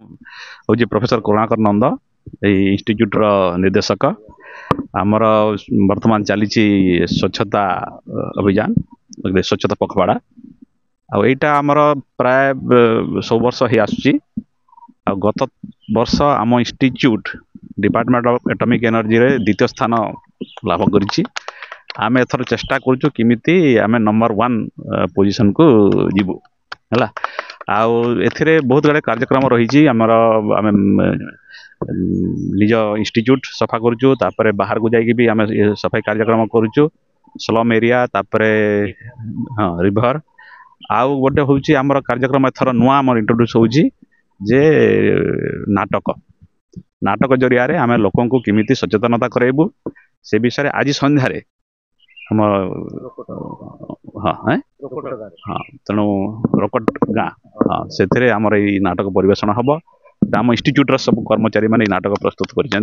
हूँ प्रोफेसर करुणाकर नंद इंस्टीट्यूट निर्देशक आमर वर्तमान चली स्वच्छता अभियान स्वच्छता पखवाड़ा आईटा आमर प्राय 100 वर्ष ही आसुची गत वर्ष आम institute department of atomic energy रे द्वितीय स्थान लाभ करिछि। आमे एथर चेष्टा करूछु किमिति आमे नंबर 1 पोजीशन को जीवु हला। आउ एथिरे बहुत गुडे कार्यक्रम रही आमर आमे निज इंस्टीट्यूट सफा करूछु तापरे बाहर को जाइए भी आमे सफाई कार्यक्रम करूछु स्लम एरिया तापरे हाँ रिवर आउ गोटे होउची आमर कार्यक्रम एथर नुआ आमर इंट्रोड्यूस होउची जे नाटक नाटक जरिया रे आमे लोकन को किमिति सचेतनता करेबु से विषय रे आज संध्या रे हम हाँ हाँ तेणु रोकट गाँ हाँ से आमर ये नाटक परिवेषण हम आम इंस्टीट्यूट सब कर्मचारी मैंने नाटक प्रस्तुत करटा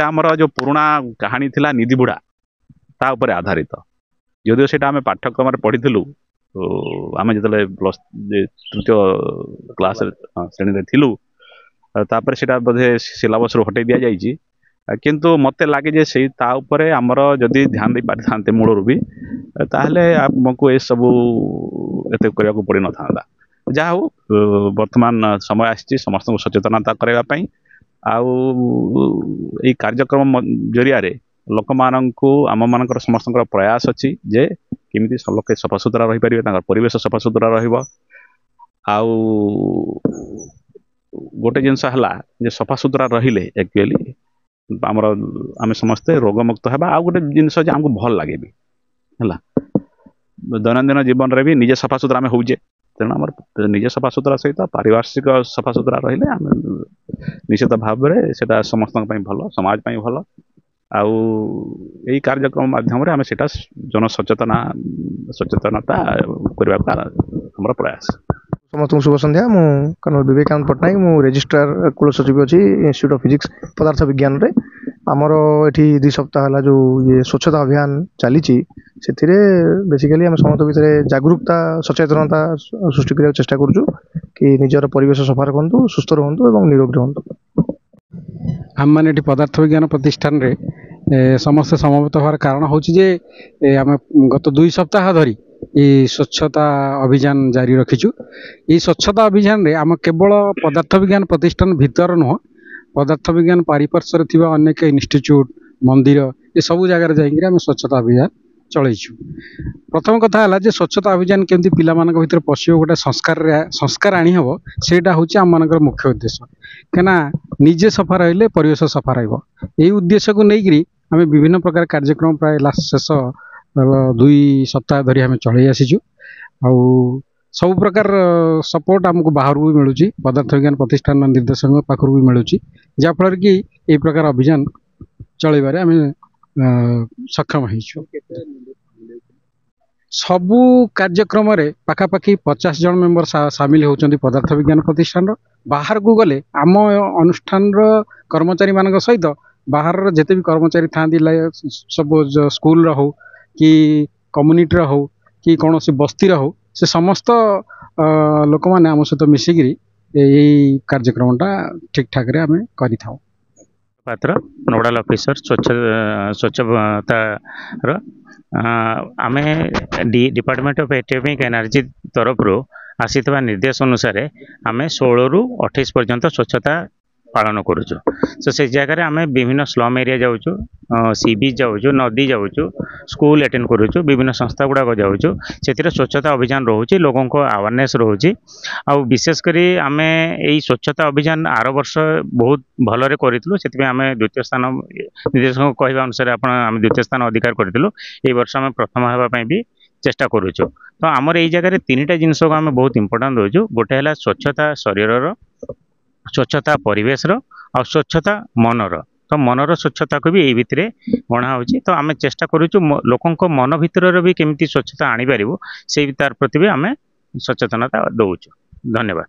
आमर जो पुराणा कहानी थिला निधि बुढ़ा ता उपर आधारित जदिव से आम पाठ्यक्रम पढ़ी आम जो प्लस तृतीय क्लास श्रेणी थिलु तापर सेटा बोधे सिलेबस रू हटै दिया जाइए किंतु मते लगे जे से ताऊपर आमर जदि ध्यान दे पारि थांते मूलरू भी ताहले आमको ए सब एते करिया को पड़ी न थांदा जा हो वर्तमान समय आछि समस्त को सचेतनता करबा पई आउ ए कार्यक्रम जरिया रे लोक माननकु आम मानकर समस्त प्रयास अछि जे केमिति लोके सफा सुतरा रही परिबे तांकर परिवेश सफा सुतरा रहइबो आउ गोटे जिनस हला जे सफा सुतरा रहिले एक्चुअली आमर आम समस्ते रोगमुक्त है आ गोटे जिनस आमको भल लगे भी है दैनंदिन जीवन रे भी निजे सफा सुतरा आम होजे तेणु आम निजे सफा सुतरा सहित पारिपार्श्विक सफा सुतरा रहिले आम निश्चित भाव में सेटा समस्त भल समाज भल आउ यही कार्यक्रम माध्यम आम से जन सचेतनता करने हमर प्रयास। समस्त शुभ संध्या मु कर्नल विवेकानंद पट्टनायक मु रजिस्ट्रार कुल सचिव अच्छी इंस्टीट्यूट ऑफ फिजिक्स पदार्थ विज्ञान रे आमर एठी 2 सप्ताह है जो ये स्वच्छता अभियान चली बेसिकली आम समस्त भितर जागरूकता सचेतनता सृष्टि करने चेष्टा करूँ कि निजर परिवेश सफा रखु सुस्थ रुहतु और निरोग रुहतु। आम मैंने पदार्थ विज्ञान प्रतिष्ठान रे समस्त समवेत होवार कारण हूँ जे आम गत 2 सप्ताह धरी ये स्वच्छता अभियान जारी रखीचु। ये स्वच्छता अभियान रे आम केवल पदार्थ विज्ञान प्रतिष्ठान भीतर नुह पदार्थ विज्ञान पारिपार्श्वर थिबा अनेक इंस्टीट्यूट मंदिर ये सब जगह जाइए आम स्वच्छता अभियान चलैचु। प्रथम कथा है जे स्वच्छता अभियान केमती पिला मानक भीतर पशियो गोटे संस्कार आनी हबो सेटा होची आम मानकर मुख्य उद्देश्य केना निजे सफा रहिले परिवेश सफा रहइबो एही उद्देश्य को लेकरी आम विभिन्न प्रकार कार्यक्रम प्राय लास्ट शेष 2 सप्ताह धरी आम चलई आसीचु आउ सब प्रकार सपोर्ट आमको बाहर भी मिलूँ पदार्थ विज्ञान प्रतिष्ठान निर्देशक पाखर भी मिलूँ जहाँफल कि यही प्रकार अभियान चलैबारे आम सक्षम हो। सबू कार्यक्रम रे पाखापाखि 50 जन मेंबर सामिल होचंदी पदार्थ विज्ञान प्रतिष्ठान बाहर को गले आम अनुष्ठान कर्मचारी मान सहित बाहर जिते भी कर्मचारी था सपोज स्कूल हो कि कम्युनिटी हो कि कौन सी बस्ती हो से समस्त लोक मैंने आम सहित मिसिकी यही कार्यक्रमटा ठीक ठाक रे आम करि थाउ। पात्र नोडाल ऑफिसर स्वच्छता आम डिपार्टमेंट ऑफ एटॉमिक एनर्जी तरफ आसी निर्देश अनुसार आम 16 रु 28 पर्यंत स्वच्छता पालन करुचु। तो से जगह आम विभिन्न स्लम एरिया जाऊँ सी बीच जाऊँ नदी जाऊँ स्कूल अटेंड करुचु विभिन्न संस्था गुड़ाक जाऊँ से स्वच्छता अभियान रोचे लोगों को अवेयरनेस रोचे आउ विशेषकर आम यही स्वच्छता अभियान आर वर्ष बहुत भलरे करूँ से आम द्वितीय स्थान निर्देशक कहवा अनुसार आम द्वितीय स्थान अधिकार करूँ ये वर्ष आम प्रथम होगापी भी चेष्टा करुचु। तो आमर यही जगह 3टा जिनस को आम बहुत इंपोर्टां दूँ गोटे है स्वच्छता शरीर स्वच्छता परिवेश और स्वच्छता मनर तो मनर स्वच्छता को भी यही भितर गणा हो। तो आम चेष्टा करूँ लोकों मन भितर भी केमती स्वच्छता आनी पार से तार प्रति भी आम सचेतनता दौचु। धन्यवाद।